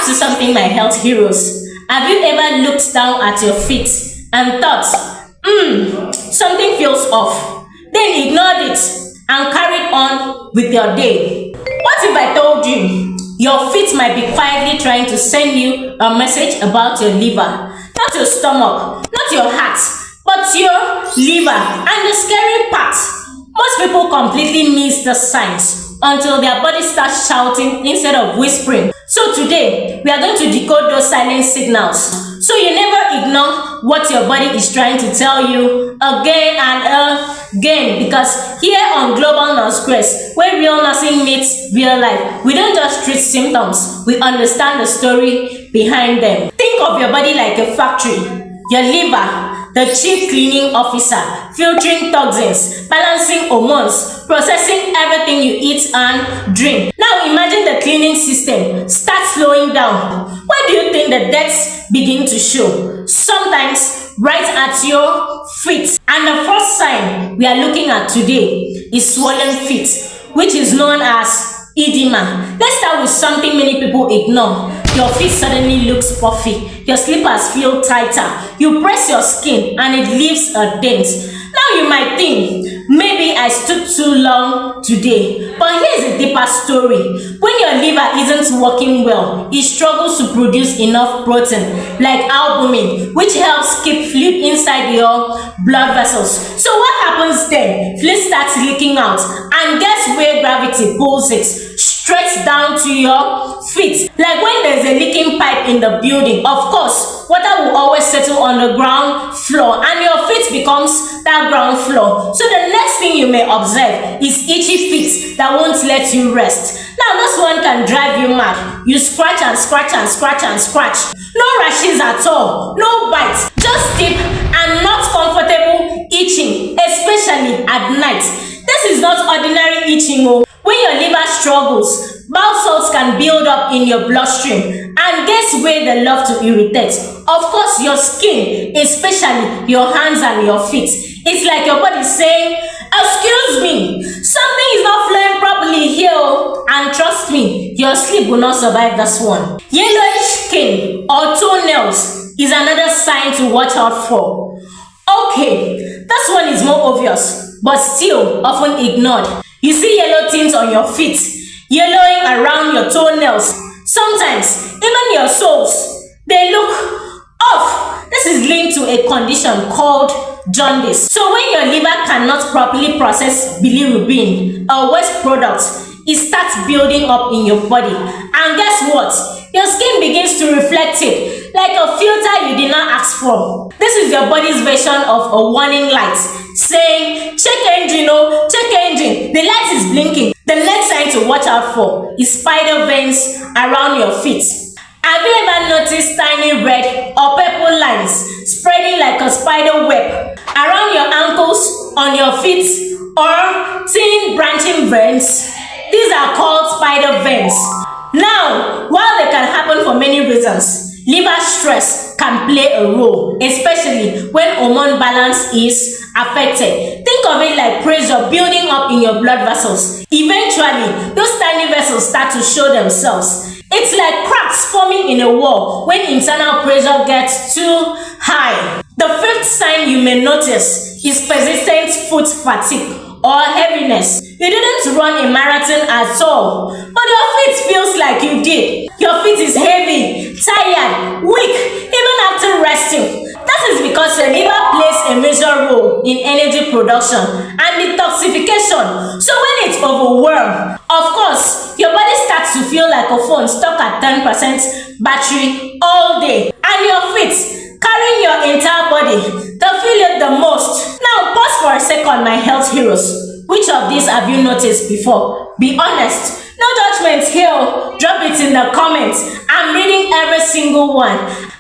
ask you something, my health heroes. Have you ever looked down at your feet and thought, something feels off, then ignored it and carried on with your day? What if I told you your feet might be quietly trying to send you a message about your liver? Not your stomach, not your heart, but your liver. And the scary part, most people completely miss the signs until their body starts shouting instead of whispering. So today, we are going to decode those silent signals, so you never ignore what your body is trying to tell you again and again. Because here on Global Nurse Quest, where real nursing meets real life, we don't just treat symptoms, we understand the story behind them. Think of your body like a factory. Your liver, the chief cleaning officer, filtering toxins, balancing hormones, processing everything you eat and drink. Now imagine the cleaning system starts slowing down. Where do you think the deaths begin to show? Sometimes right at your feet. And the first sign we are looking at today is swollen feet, which is known as edema. Let's start with something many people ignore. Your feet suddenly looks puffy. Your slippers feel tighter. You press your skin and it leaves a dent. Now you might think, maybe I stood too long today. But here's a deeper story. When your liver isn't working well, it struggles to produce enough protein, like albumin, which helps keep fluid inside your blood vessels. So what happens then? Fluid starts leaking out, and guess where gravity pulls it? Straight down to your feet. Like when there's a leaking pipe in the building, of course, water will always settle on the ground floor and your feet becomes that ground floor. So the next thing you may observe is itchy feet that won't let you rest. Now this one can drive you mad. You scratch and scratch and scratch and scratch. No rashes at all, no bites, just deep and not comfortable itching, especially at night. This is not ordinary itching. When your liver struggles, bile salts can build up in your bloodstream, and guess where they love to irritate? Of course, your skin, especially your hands and your feet. It's like your body saying, excuse me, something is not flowing properly here, and trust me, your sleep will not survive this one. Yellowish skin or toenails is another sign to watch out for. Okay, this one is more obvious, but still often ignored. You see yellow tints on your feet, yellowing around your toenails. Sometimes, even your soles, they look off. This is linked to a condition called jaundice. So when your liver cannot properly process bilirubin, a waste product, it starts building up in your body. And guess what? Your skin begins to reflect it, like a filter you did not ask for. This is your body's version of a warning light, saying, check engine, oh, check engine. The light is blinking. The next sign to watch out for is spider veins around your feet. Have you ever noticed tiny red or purple lines spreading like a spider web around your ankles, on your feet, or thin branching veins? These are called spider veins. Now, while they can happen for many reasons, liver stress can play a role, especially when hormone balance is affected. Think of it like pressure building up in your blood vessels. Eventually, those tiny vessels start to show themselves. It's like cracks forming in a wall when internal pressure gets too high. The fifth sign you may notice is persistent foot fatigue or heaviness. You didn't run a marathon at all, but your feet feels like you did. Your feet is heavy, tired, weak, even after resting. That is because your liver plays a major role in energy production and detoxification. So when it's overwhelmed, of course, your body starts to feel like a phone stuck at 10% battery all day. And your feet, carrying your entire body, they feel it the most. Now pause for a second, my health heroes. Which of these have you noticed before? Be honest. No judgment here. Drop it in the comments. I'm reading every single one.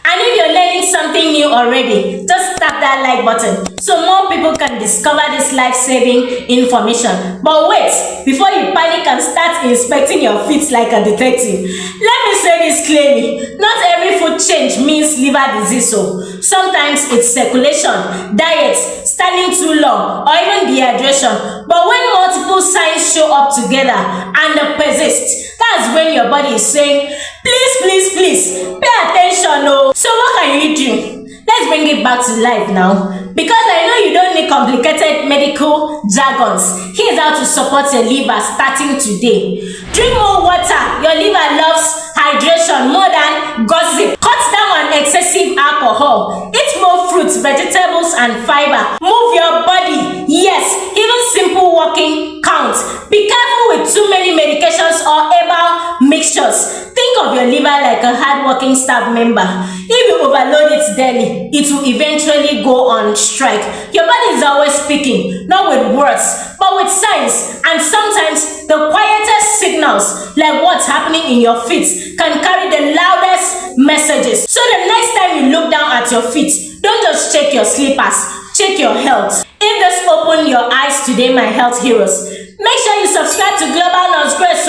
And if you're learning something new already, just tap that like button so more people can discover this life-saving information. But wait, before you panic and start inspecting your feet like a detective, let me say this clearly. Not every food change means liver disease. So sometimes it's circulation, diet, standing too long, or even dehydration. But when multiple signs show up together and they persist, that's when your body is saying, please, please, please, please pay attention. Oh, so what can you do? Let's bring it back to life now, because I know you don't need complicated medical jargons. Here's how to support your liver starting today. Drink more water. Your liver loves hydration more than gossip. Cut down on excessive alcohol. Eat more fruits, vegetables, and fiber. Move your body. Yes, even simple walking counts. Be careful with too many medications or herbal mixtures. Think of your liver like a hard-working staff member. If you overload it daily, it will eventually go on strike. Your body is always speaking, not with words, but with signs. And sometimes the quietest signals, like what's happening in your feet, can carry the loudest messages. So the next time you look down at your feet, don't just check your slippers, check your health. If this opened your eyes today, my health heroes, make sure you subscribe to Global Nurse Grace,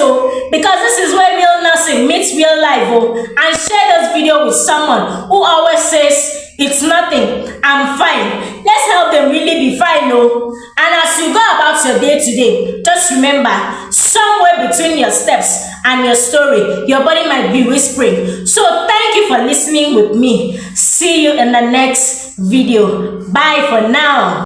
because this is where real nursing meets real life, and share this video with someone who always says, it's nothing, I'm fine. Let's help them really be fine. And as you go about your day today, just remember, somewhere between your steps and your story, your body might be whispering. So thank you for listening with me. See you in the next video. Bye for now.